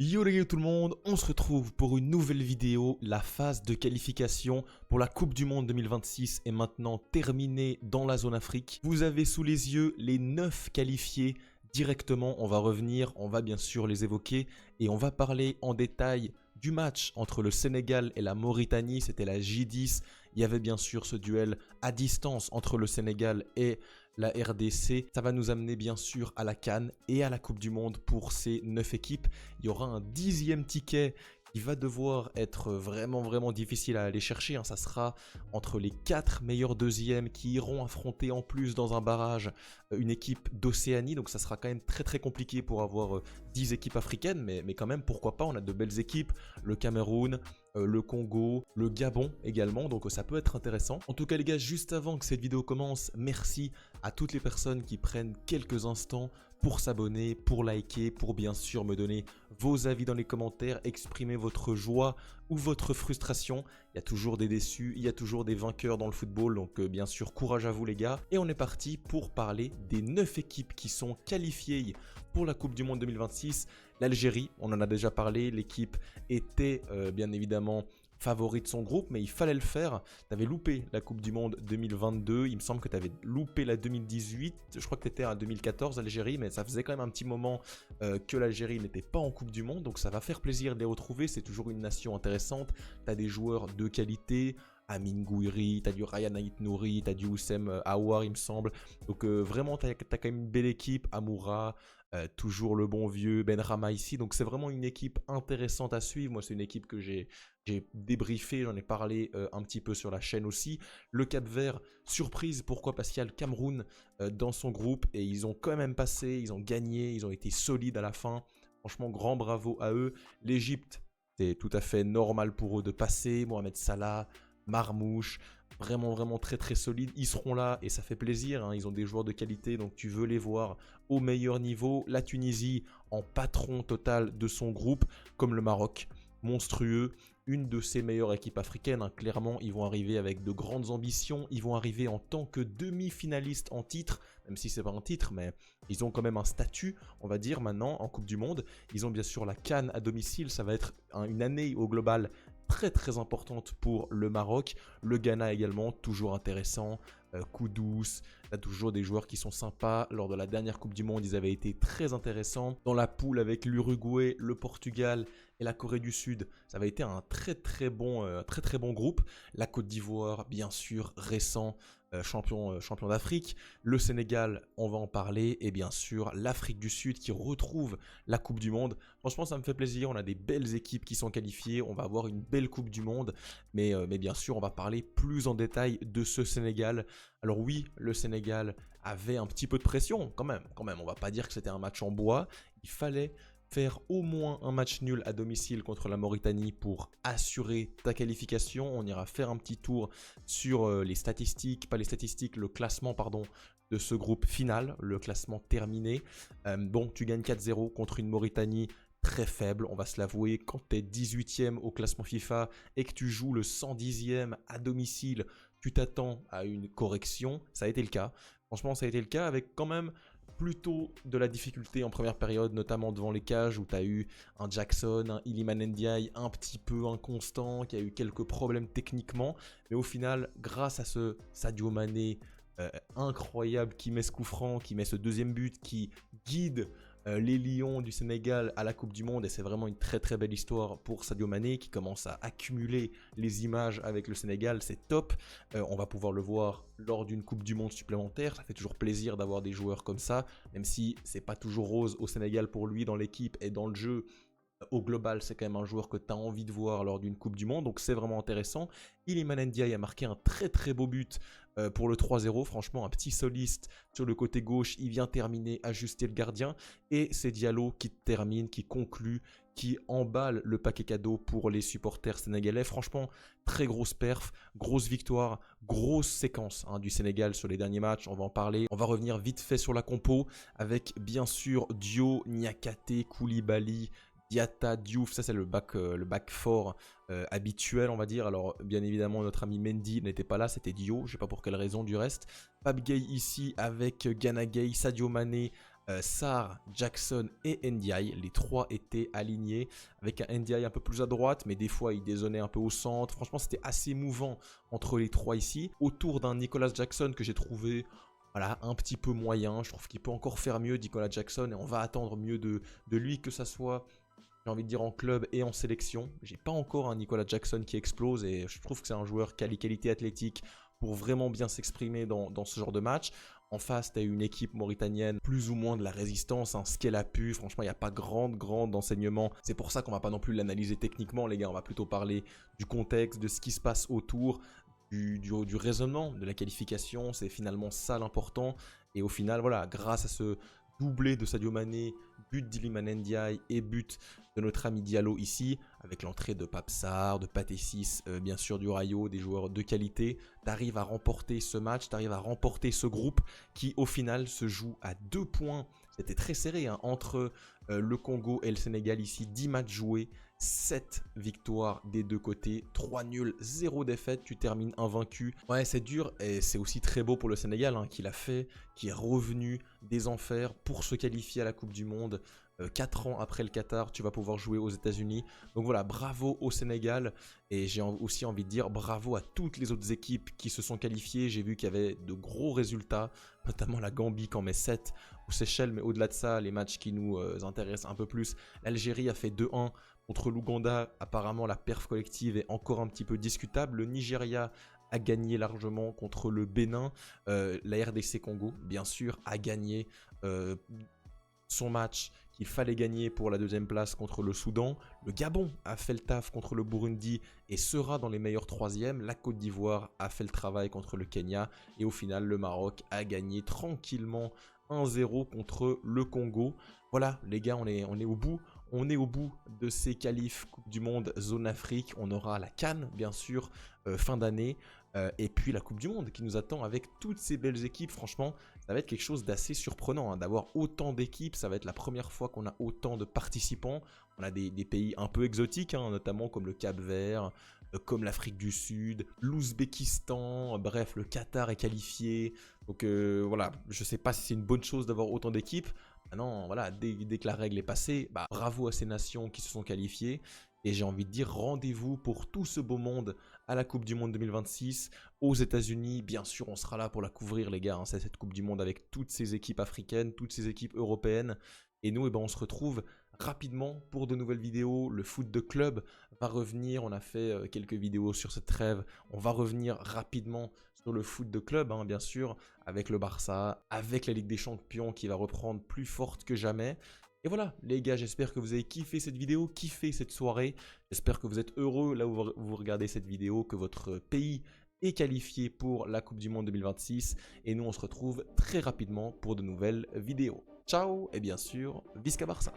Yo les gars tout le monde, on se retrouve pour une nouvelle vidéo. La phase de qualification pour la Coupe du Monde 2026 est maintenant terminée dans la zone Afrique. Vous avez sous les yeux les 9 qualifiés directement. On va revenir, on va bien sûr les évoquer et on va parler en détail du match entre le Sénégal et la Mauritanie. C'était la J10. Il y avait bien sûr ce duel à distance entre le Sénégal et la RDC. Ça va nous amener bien sûr à la CAN et à la Coupe du Monde pour ces 9 équipes. Il y aura un 10e ticket qui va devoir être vraiment difficile à aller chercher. Ça sera entre les 4 meilleurs deuxièmes qui iront affronter en plus dans un barrage une équipe d'Océanie. Donc ça sera quand même très compliqué pour avoir 10 équipes africaines. Mais quand même, pourquoi pas, on a de belles équipes. Le Cameroun, le Congo, le Gabon également, donc ça peut être intéressant. En tout cas les gars, juste avant que cette vidéo commence, merci à toutes les personnes qui prennent quelques instants pour s'abonner, pour liker, pour bien sûr me donner vos avis dans les commentaires, exprimer votre joie ou votre frustration. Il y a toujours des déçus, il y a toujours des vainqueurs dans le football, donc bien sûr courage à vous les gars. Et on est parti pour parler des 9 équipes qui sont qualifiées pour la Coupe du Monde 2026. L'Algérie, on en a déjà parlé, l'équipe était bien évidemment favori de son groupe, mais il fallait le faire. Tu avais loupé la Coupe du Monde 2022, il me semble que tu avais loupé la 2018, je crois que tu étais en 2014 Algérie, mais ça faisait quand même un petit moment que l'Algérie n'était pas en Coupe du Monde, donc ça va faire plaisir de les retrouver, c'est toujours une nation intéressante, tu as des joueurs de qualité, Amin Gouiri, t'as du Ryan Ait Nouri, t'as du Oussem Aouar il me semble, donc vraiment t'as quand même une belle équipe, Amoura, toujours le bon vieux Benrahma ici, donc c'est vraiment une équipe intéressante à suivre. Moi c'est une équipe que j'ai débriefé, j'en ai parlé un petit peu sur la chaîne aussi. Le Cap-Vert, surprise, pourquoi? Parce qu'il y a le Cameroun dans son groupe et ils ont quand même passé, ils ont gagné, ils ont été solides à la fin, franchement grand bravo à eux. L'Égypte, c'est tout à fait normal pour eux de passer, Mohamed Salah, Marmouche, vraiment très solide, ils seront là et ça fait plaisir, ils ont des joueurs de qualité donc tu veux les voir au meilleur niveau. La Tunisie en patron total de son groupe, comme le Maroc, monstrueux, une de ses meilleures équipes africaines, clairement ils vont arriver avec de grandes ambitions, ils vont arriver en tant que demi-finalistes en titre, même si c'est pas un titre, mais ils ont quand même un statut, on va dire maintenant en Coupe du Monde. Ils ont bien sûr la CAN à domicile, ça va être une année au global très importante pour le Maroc. Le Ghana également, toujours intéressant. Koudous, t'as toujours des joueurs qui sont sympas. Lors de la dernière Coupe du Monde, ils avaient été très intéressants. Dans la poule avec l'Uruguay, le Portugal et la Corée du Sud, ça avait été un très bon groupe. La Côte d'Ivoire, bien sûr, récent, champion d'Afrique. Le Sénégal, on va en parler. Et bien sûr, l'Afrique du Sud qui retrouve la Coupe du Monde. Franchement, ça me fait plaisir. On a des belles équipes qui sont qualifiées. On va avoir une belle Coupe du Monde. Mais bien sûr, on va parler plus en détail de ce Sénégal. Alors oui, le Sénégal avait un petit peu de pression, quand même. On va pas dire que c'était un match en bois. Il fallait faire au moins un match nul à domicile contre la Mauritanie pour assurer ta qualification. On ira faire un petit tour sur les statistiques, pas les statistiques, le classement, pardon, de ce groupe final, le classement terminé. Bon, tu gagnes 4-0 contre une Mauritanie très faible, on va se l'avouer. Quand tu es 18e au classement FIFA et que tu joues le 110e à domicile, tu t'attends à une correction. Ça a été le cas. Franchement, ça a été le cas avec quand même plutôt de la difficulté en première période, notamment devant les cages où tu as eu un Jackson, un Iliman Ndiaye un petit peu inconstant, qui a eu quelques problèmes techniquement. Mais au final, grâce à ce Sadio Mané incroyable qui met ce coup franc, qui met ce deuxième but, qui guide les Lions du Sénégal à la Coupe du Monde, et c'est vraiment une très belle histoire pour Sadio Mané qui commence à accumuler les images avec le Sénégal, c'est top. On va pouvoir le voir lors d'une Coupe du Monde supplémentaire, ça fait toujours plaisir d'avoir des joueurs comme ça, même si c'est pas toujours rose au Sénégal pour lui dans l'équipe et dans le jeu. Au global, c'est quand même un joueur que tu as envie de voir lors d'une Coupe du Monde, donc c'est vraiment intéressant. Iliman Ndiaye a marqué un très beau but pour le 3-0, franchement un petit soliste sur le côté gauche, il vient terminer, ajuster le gardien, et c'est Diallo qui termine, qui conclut, qui emballe le paquet cadeau pour les supporters sénégalais. Franchement, très grosse perf, grosse victoire, grosse séquence du Sénégal sur les derniers matchs, on va en parler. On va revenir vite fait sur la compo, avec bien sûr Dio, Niakate, Koulibaly, Diatta, Diouf, ça c'est le back fort habituel on va dire. Alors bien évidemment notre ami Mendy n'était pas là, c'était Dio, je sais pas pour quelle raison du reste. Pape Gueye ici avec Gana Gueye, Sadio Mané, Sarr, Jackson et Ndiaye. Les trois étaient alignés avec un Ndiaye un peu plus à droite, mais des fois il dézonnait un peu au centre. Franchement, c'était assez mouvant entre les trois ici. Autour d'un Nicolas Jackson que j'ai trouvé voilà, un petit peu moyen. Je trouve qu'il peut encore faire mieux, Nicolas Jackson, et on va attendre mieux de lui, que ça soit, j'ai envie de dire, en club et en sélection. J'ai pas encore un Nicolas Jackson qui explose, et je trouve que c'est un joueur qui a les qualités athlétiques pour vraiment bien s'exprimer dans ce genre de match. En face, tu as une équipe mauritanienne plus ou moins de la résistance, hein, ce qu'elle a pu. Franchement, il n'y a pas grande enseignement. C'est pour ça qu'on va pas non plus l'analyser techniquement, les gars. On va plutôt parler du contexte, de ce qui se passe autour, du raisonnement, de la qualification. C'est finalement ça l'important. Et au final, voilà, grâce à ce doublé de Sadio Mané, but d'Iliman Ndiaye et but de notre ami Diallo ici, avec l'entrée de Pape Sarr, de Pathé Ciss, bien sûr du Rayo, des joueurs de qualité, tu arrives à remporter ce match, tu arrives à remporter ce groupe qui au final se joue à 2 points. C'était très serré hein, entre le Congo et le Sénégal ici, 10 matchs joués, 7 victoires des deux côtés, 3 nuls, 0 défaite, tu termines invaincu. Ouais, c'est dur et c'est aussi très beau pour le Sénégal hein, qui l'a fait, qui est revenu des enfers pour se qualifier à la Coupe du Monde. 4 ans après le Qatar, tu vas pouvoir jouer aux États-Unis. Donc voilà, bravo au Sénégal. Et j'ai aussi envie de dire bravo à toutes les autres équipes qui se sont qualifiées. J'ai vu qu'il y avait de gros résultats, notamment la Gambie qui en met 7 aux Seychelles. Mais au-delà de ça, les matchs qui nous intéressent un peu plus, l'Algérie a fait 2-1 contre l'Ouganda. Apparemment, la perf collective est encore un petit peu discutable. Le Nigeria a gagné largement contre le Bénin. La RDC Congo, bien sûr, a gagné son match qu'il fallait gagner pour la deuxième place contre le Soudan. Le Gabon a fait le taf contre le Burundi et sera dans les meilleurs troisièmes. La Côte d'Ivoire a fait le travail contre le Kenya. Et au final, le Maroc a gagné tranquillement 1-0 contre le Congo. Voilà, les gars, on est au bout. On est au bout de ces qualifs Coupe du Monde Zone Afrique. On aura la CAN, bien sûr, fin d'année. Et puis la Coupe du Monde qui nous attend avec toutes ces belles équipes. Franchement, ça va être quelque chose d'assez surprenant hein, d'avoir autant d'équipes. Ça va être la première fois qu'on a autant de participants. On a des pays un peu exotiques, hein, notamment comme le Cap-Vert, comme l'Afrique du Sud, l'Ouzbékistan, bref, le Qatar est qualifié. Donc voilà, je ne sais pas si c'est une bonne chose d'avoir autant d'équipes. Maintenant, voilà, dès que la règle est passée, bah, bravo à ces nations qui se sont qualifiées. Et j'ai envie de dire rendez-vous pour tout ce beau monde à la Coupe du Monde 2026 aux États-Unis. Bien sûr, on sera là pour la couvrir, les gars. Hein, c'est cette Coupe du Monde avec toutes ces équipes africaines, toutes ces équipes européennes. Et nous, eh ben, on se retrouve rapidement pour de nouvelles vidéos. Le foot de club va revenir. On a fait quelques vidéos sur cette trêve. On va revenir rapidement sur le foot de club, hein, bien sûr, avec le Barça, avec la Ligue des Champions qui va reprendre plus forte que jamais. Et voilà, les gars, j'espère que vous avez kiffé cette vidéo, kiffé cette soirée. J'espère que vous êtes heureux là où vous regardez cette vidéo, que votre pays est qualifié pour la Coupe du Monde 2026. Et nous, on se retrouve très rapidement pour de nouvelles vidéos. Ciao et bien sûr, Visca Barça.